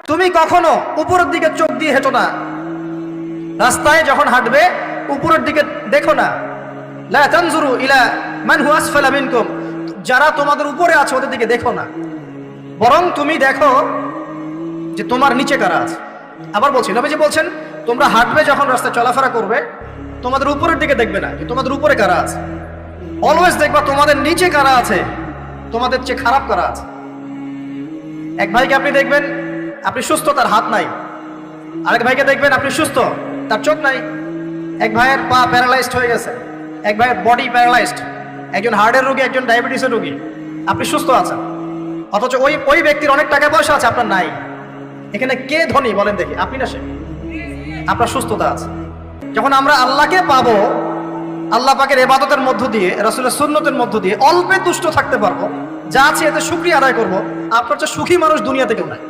তুমি কখনো উপরের দিকে চোখ দিয়ে হেঁটো না, রাস্তায় যখন হাঁটবে উপরের দিকে দেখো না। লা তানজুরু ইলা মান হুয়া আসফালা মিনকুম, যারা তোমাদের উপরে আছে ওদের দিকে দেখো না, বরং তুমি দেখো যে তোমার নিচে কারা আছে। আবার বলছি, নবীজি বলছেন তোমরা হাঁটবে যখন রাস্তায় চলাফেরা করবে তোমাদের উপরের দিকে দেখবে না যে তোমাদের উপরে কারা আছে, অলওয়েজ দেখবা তোমাদের নিচে কারা আছে, তোমাদের চেয়ে খারাপ কারা আছে। এক ভাইকে আপনি দেখবেন আপনি সুস্থ, তার হাত নাই। আরেক ভাইকে দেখবেন আপনি সুস্থ, তার চোখ নাই। এক ভাইয়ের পা প্যারালাইজড হয়ে গেছে, এক ভাইয়ের বডি প্যারালাইজড, একজন হার্টের রোগী, একজন ডায়াবেটিসের রোগী। আপনি সুস্থ আছেন, অথচ ওই ব্যক্তির অনেক টাকা পয়সা আছে, আপনার নাই। এখানে কে ধনী বলেন দেখি, আপনি না সে? আপনার সুস্থতা আছে। যখন আমরা আল্লাহকে পাবো, আল্লাহ পাকের ইবাদতের মধ্য দিয়ে, রাসূলের সুন্নতের মধ্য দিয়ে অল্পে তুষ্ট থাকতে পারবো, যা আছে এতে শুকরিয়া আদায় করবো, আপনার চেয়ে সুখী মানুষ দুনিয়াতে কেউ নাই।